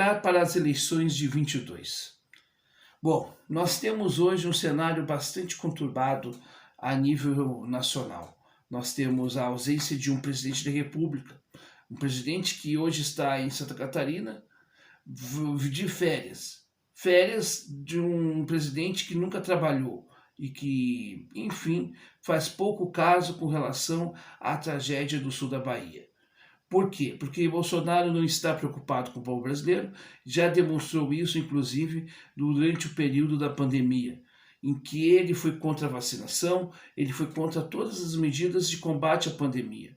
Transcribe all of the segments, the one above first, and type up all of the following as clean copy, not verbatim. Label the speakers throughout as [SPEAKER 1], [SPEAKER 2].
[SPEAKER 1] Olhar para as eleições de 22. Bom, nós temos hoje um cenário bastante conturbado a nível nacional. Nós temos a ausência de um presidente da República, um presidente que hoje está em Santa Catarina de férias de um presidente que nunca trabalhou e que, enfim, faz pouco caso com relação à tragédia do sul da Bahia. Por quê? Porque Bolsonaro não está preocupado com o povo brasileiro, já demonstrou isso, inclusive, durante o período da pandemia, em que ele foi contra a vacinação, ele foi contra todas as medidas de combate à pandemia.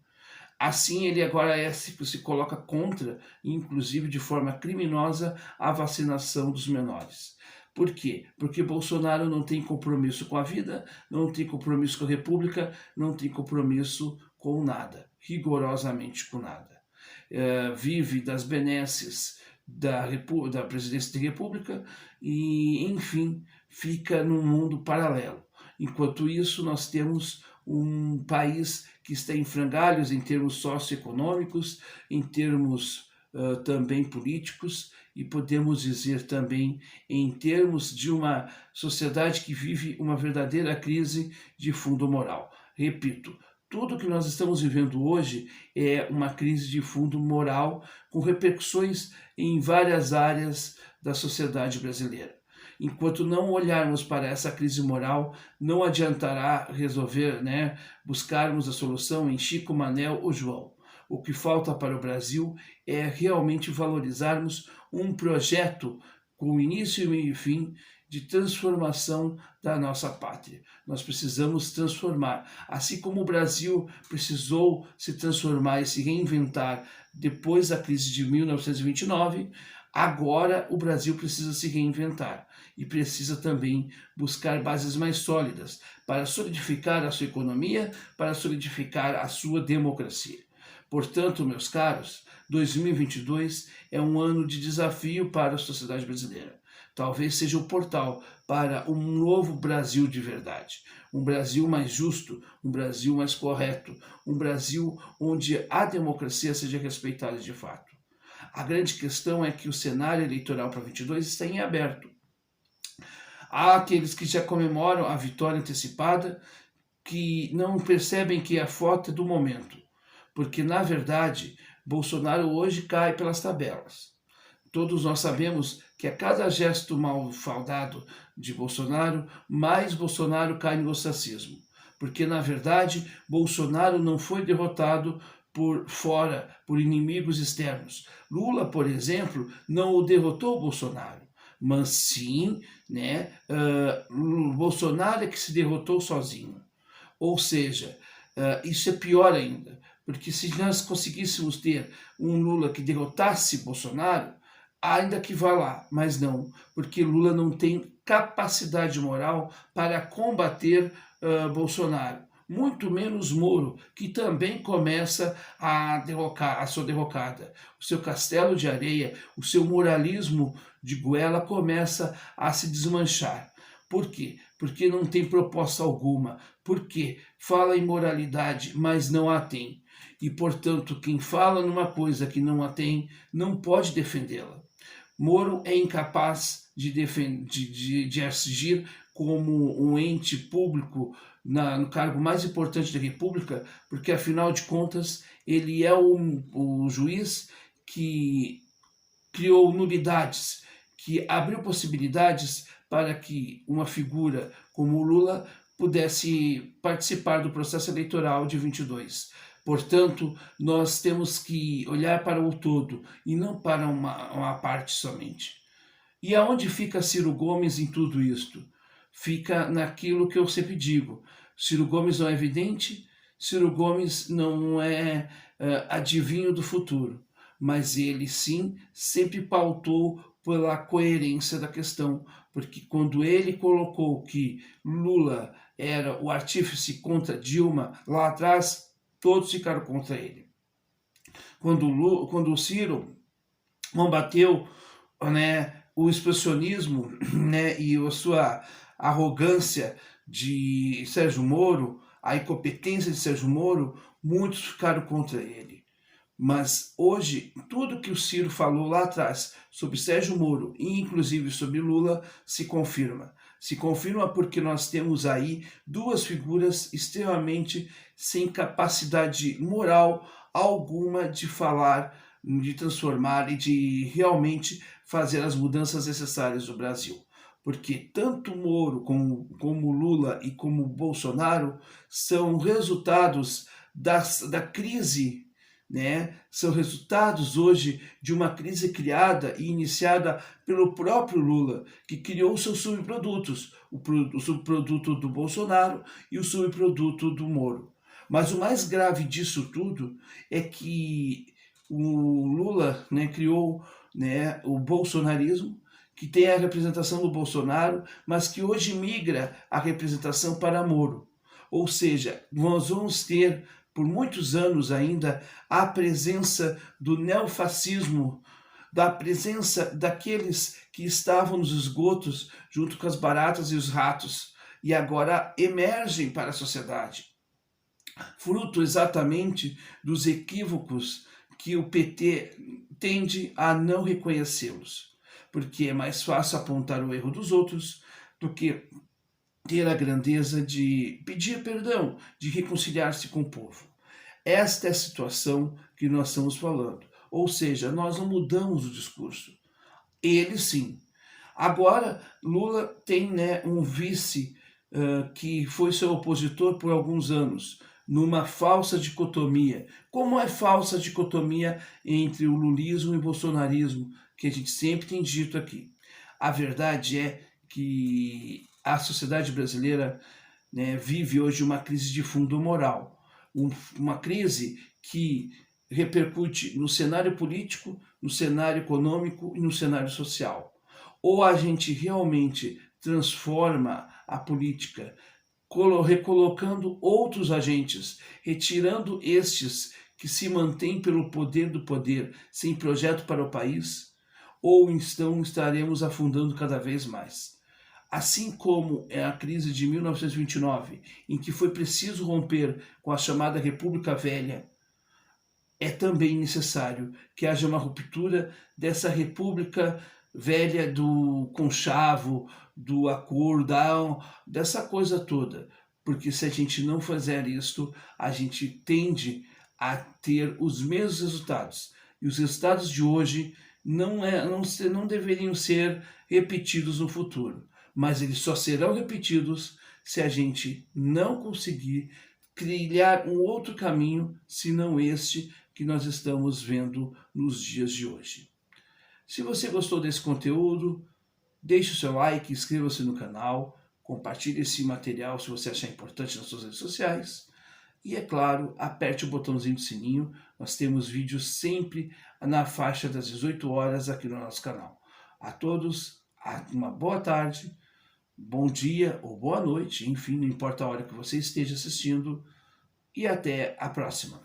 [SPEAKER 1] Assim, ele agora se coloca contra, inclusive de forma criminosa, a vacinação dos menores. Por quê? Porque Bolsonaro não tem compromisso com a vida, não tem compromisso com a República, não tem compromisso com nada, rigorosamente com nada. Vive das benesses da presidência da República e, enfim, fica num mundo paralelo. Enquanto isso, nós temos um país que está em frangalhos em termos socioeconômicos, em termos também políticos e podemos dizer também em termos de uma sociedade que vive uma verdadeira crise de fundo moral. Repito, tudo que nós estamos vivendo hoje é uma crise de fundo moral com repercussões em várias áreas da sociedade brasileira. Enquanto não olharmos para essa crise moral, não adiantará resolver, buscarmos a solução em Chico, Manel ou João. O que falta para o Brasil é realmente valorizarmos um projeto com início, meio e fim de transformação da nossa pátria. Nós precisamos transformar. Assim como o Brasil precisou se transformar e se reinventar depois da crise de 1929, agora o Brasil precisa se reinventar e precisa também buscar bases mais sólidas para solidificar a sua economia, para solidificar a sua democracia. Portanto, meus caros, 2022 é um ano de desafio para a sociedade brasileira. Talvez seja o portal para um novo Brasil de verdade. Um Brasil mais justo, um Brasil mais correto, um Brasil onde a democracia seja respeitada de fato. A grande questão é que o cenário eleitoral para 22 está em aberto. Há aqueles que já comemoram a vitória antecipada, que não percebem que a foto é do momento, porque, na verdade, Bolsonaro hoje cai pelas tabelas. Todos nós sabemos que a cada gesto mal faldado de Bolsonaro, mais Bolsonaro cai no ostracismo. Porque, na verdade, Bolsonaro não foi derrotado por fora, por inimigos externos. Lula, por exemplo, não o derrotou Bolsonaro, mas sim, Bolsonaro é que se derrotou sozinho. Ou seja, isso é pior ainda, porque se nós conseguíssemos ter um Lula que derrotasse Bolsonaro, ainda que vá lá, mas não, porque Lula não tem capacidade moral para combater Bolsonaro. Muito menos Moro, que também começa a sua derrocada. O seu castelo de areia, o seu moralismo de goela começa a se desmanchar. Por quê? Porque não tem proposta alguma. Porque fala em moralidade, mas não a tem. E, portanto, quem fala numa coisa que não a tem, não pode defendê-la. Moro é incapaz de agir como um ente público no cargo mais importante da República, porque, afinal de contas, ele é o juiz que criou nulidades, que abriu possibilidades para que uma figura como o Lula pudesse participar do processo eleitoral de 22. Portanto, nós temos que olhar para o todo e não para uma parte somente. E aonde fica Ciro Gomes em tudo isto? Fica naquilo que eu sempre digo. Ciro Gomes não é vidente, Ciro Gomes não é adivinho do futuro, mas ele sim sempre pautou pela coerência da questão, porque quando ele colocou que Lula era o artífice contra Dilma lá atrás, todos ficaram contra ele. Quando o Ciro combateu o expressionismo e a sua arrogância de Sérgio Moro, a incompetência de Sérgio Moro, muitos ficaram contra ele. Mas hoje, tudo que o Ciro falou lá atrás sobre Sérgio Moro e inclusive sobre Lula se confirma. Se confirma porque nós temos aí duas figuras extremamente sem capacidade moral alguma de falar, de transformar e de realmente fazer as mudanças necessárias no Brasil. Porque tanto Moro como Lula e como Bolsonaro são resultados da crise, né? São resultados hoje de uma crise criada e iniciada pelo próprio Lula, que criou seus subprodutos, o subproduto do Bolsonaro e o subproduto do Moro. Mas o mais grave disso tudo é que o Lula, né, criou, né, o bolsonarismo, que tem a representação do Bolsonaro, mas que hoje migra a representação para Moro. Ou seja, nós vamos ter por muitos anos ainda a presença do neofascismo, da presença daqueles que estavam nos esgotos junto com as baratas e os ratos e agora emergem para a sociedade, fruto exatamente dos equívocos que o PT tende a não reconhecê-los, porque é mais fácil apontar o erro dos outros do que ter a grandeza de pedir perdão, de reconciliar-se com o povo. Esta é a situação que nós estamos falando. Ou seja, nós não mudamos o discurso. Ele sim. Agora, Lula tem, né, um vice que foi seu opositor por alguns anos, numa falsa dicotomia. Como é falsa dicotomia entre o lulismo e o bolsonarismo, que a gente sempre tem dito aqui? A verdade é que a sociedade brasileira, né, vive hoje uma crise de fundo moral, uma crise que repercute no cenário político, no cenário econômico e no cenário social. Ou a gente realmente transforma a política, recolocando outros agentes, retirando estes que se mantêm pelo poder do poder, sem projeto para o país, ou então estaremos afundando cada vez mais. Assim como é a crise de 1929, em que foi preciso romper com a chamada República Velha, é também necessário que haja uma ruptura dessa República Velha do conchavo, do acordo, dessa coisa toda. Porque se a gente não fizer isto, a gente tende a ter os mesmos resultados. E os resultados de hoje não deveriam ser repetidos no futuro. Mas eles só serão repetidos se a gente não conseguir trilhar um outro caminho, senão este que nós estamos vendo nos dias de hoje. Se você gostou desse conteúdo, deixe o seu like, inscreva-se no canal, compartilhe esse material se você achar importante nas suas redes sociais. E, é claro, aperte o botãozinho do sininho, nós temos vídeos sempre na faixa das 18 horas aqui no nosso canal. A todos, uma boa tarde, bom dia ou boa noite, enfim, não importa a hora que você esteja assistindo, e até a próxima.